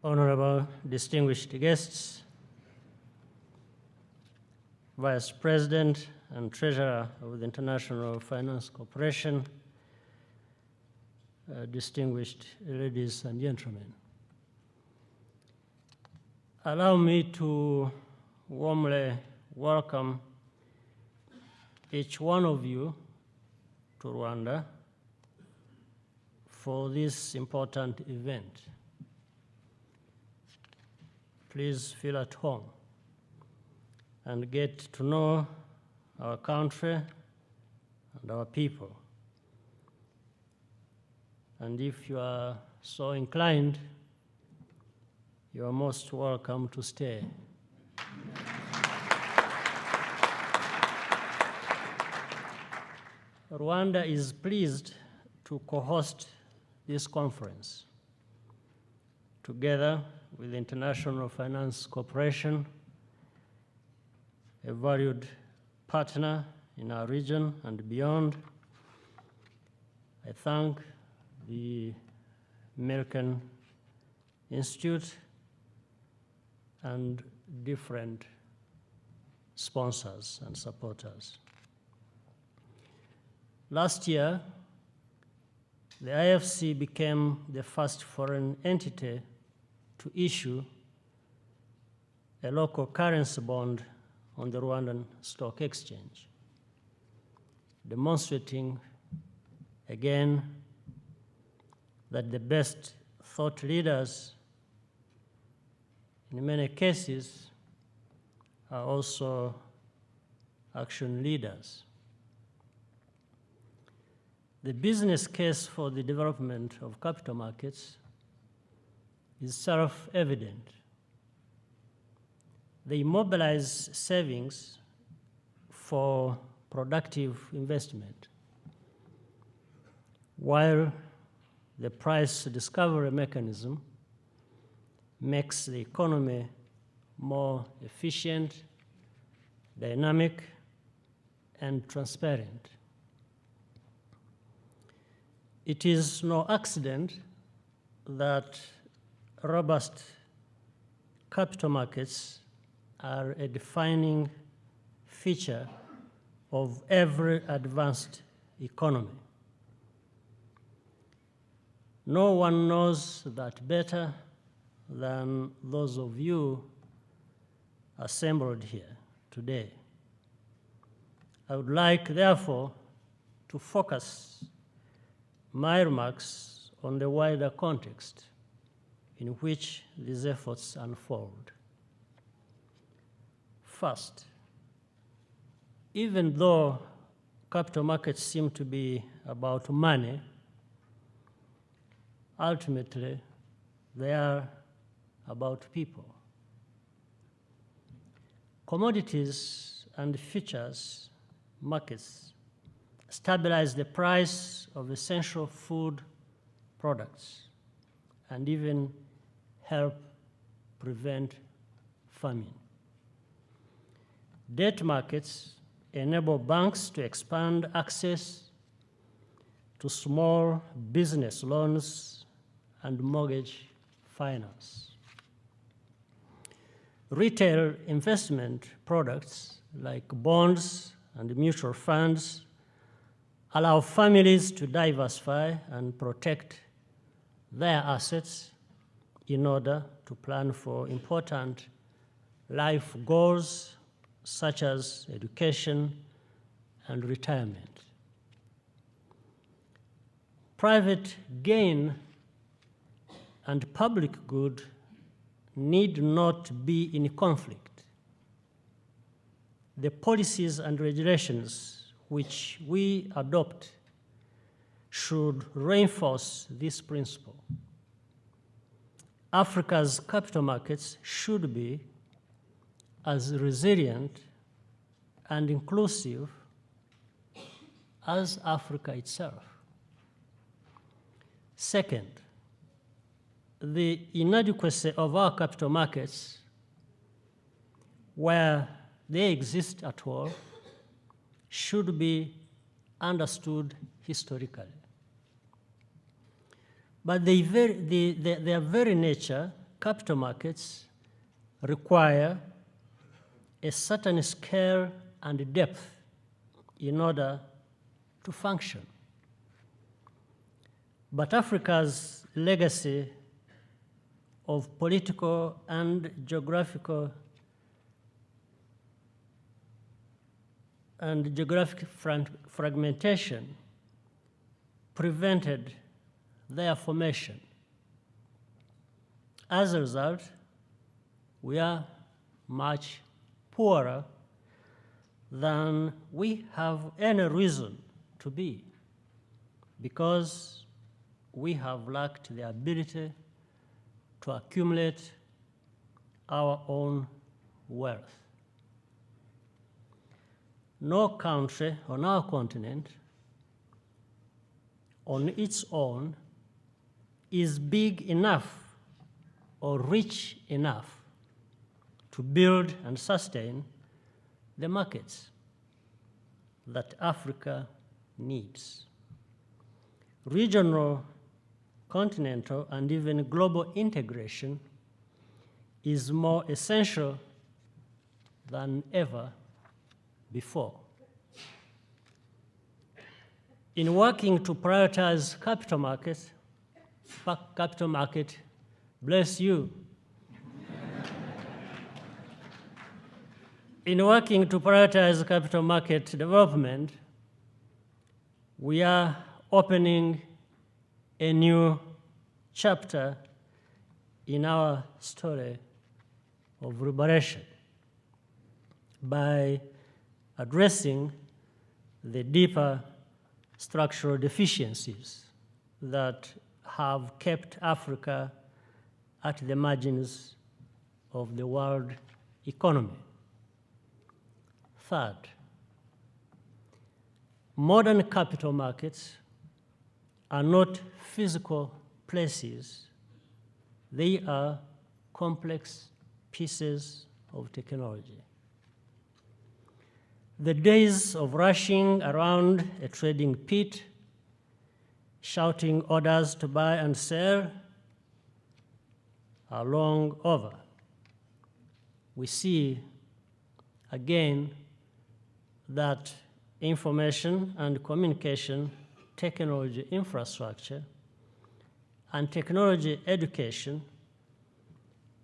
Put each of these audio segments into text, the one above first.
Honorable distinguished guests, Vice President and Treasurer of the International Finance Corporation, distinguished ladies and gentlemen. Allow me to warmly welcome each one of you to Rwanda for this important event. Please feel at home and get to know our country and our people. And if you are so inclined, you are most welcome to stay. Rwanda is pleased to co-host this conference together with the International Finance Corporation, a valued partner in our region and beyond. I thank the American Institute and different sponsors and supporters. Last year, the IFC became the first foreign entity to issue a local currency bond on the Rwandan Stock Exchange, demonstrating again that the best thought leaders, in many cases, are also action leaders. The business case for the development of capital markets is self-evident. They mobilize savings for productive investment, while the price discovery mechanism makes the economy more efficient, dynamic, and transparent. It is no accident that robust capital markets are a defining feature of every advanced economy. No one knows that better than those of you assembled here today. I would like, therefore, to focus my remarks on the wider context in which these efforts unfold. First, even though capital markets seem to be about money, ultimately they are about people. Commodities and futures markets stabilize the price of essential food products and even help prevent famine. Debt markets enable banks to expand access to small business loans and mortgage finance. Retail investment products like bonds and mutual funds allow families to diversify and protect their assets in order to plan for important life goals such as education and retirement. Private gain and public good need not be in conflict. The policies and regulations which we adopt should reinforce this principle. Africa's capital markets should be as resilient and inclusive as Africa itself. Second, the inadequacy of our capital markets, where they exist at all, should be understood historically. But their very nature capital markets require a certain scale and depth in order to function. But Africa's legacy of political and geographic fragmentation prevented their formation. As a result, we are much poorer than we have any reason to be, because we have lacked the ability to accumulate our own wealth. No country on our continent on its own is big enough or rich enough to build and sustain the markets that Africa needs. Regional, continental, and even global integration is more essential than ever before. In working to prioritize capital market, bless you. In working to prioritize capital market development, we are opening a new chapter in our story of liberation by addressing the deeper structural deficiencies that have kept Africa at the margins of the world economy. Third, modern capital markets are not physical places. They are complex pieces of technology. The days of rushing around a trading pit, shouting orders to buy and sell, are long over. We see again that information and communication technology infrastructure and technology education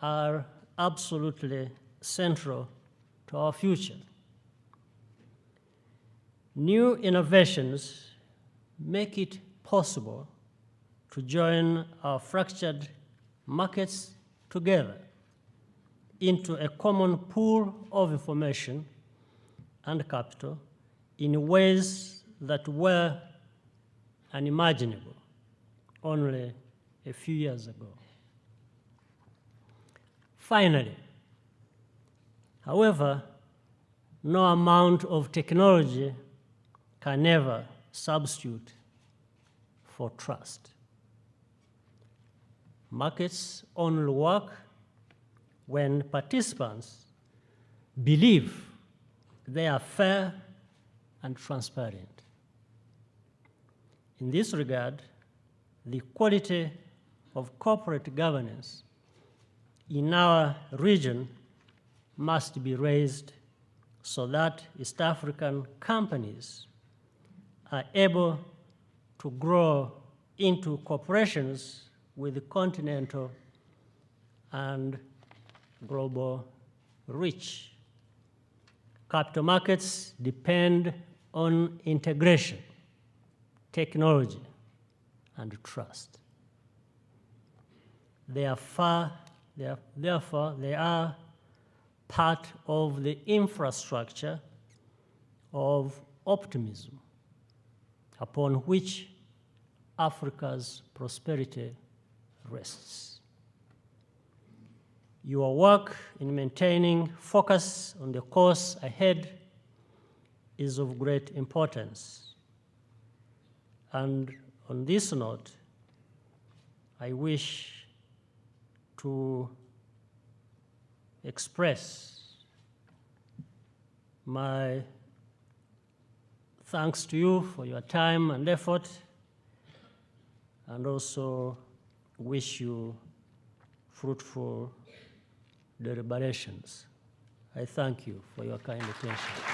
are absolutely central to our future. New innovations make it possible to join our fractured markets together into a common pool of information and capital in ways that were unimaginable only a few years ago. Finally, however, no amount of technology can ever substitute for trust. Markets only work when participants believe they are fair and transparent. In this regard, the quality of corporate governance in our region must be raised so that East African companies are able to grow into corporations with continental and global reach. Capital markets depend on integration, technology, and trust. Therefore, they are part of the infrastructure of optimism upon which Africa's prosperity rests. Your work in maintaining focus on the course ahead is of great importance. And on this note, I wish to express my thanks to you for your time and effort, and also wish you fruitful deliberations. I thank you for your kind attention.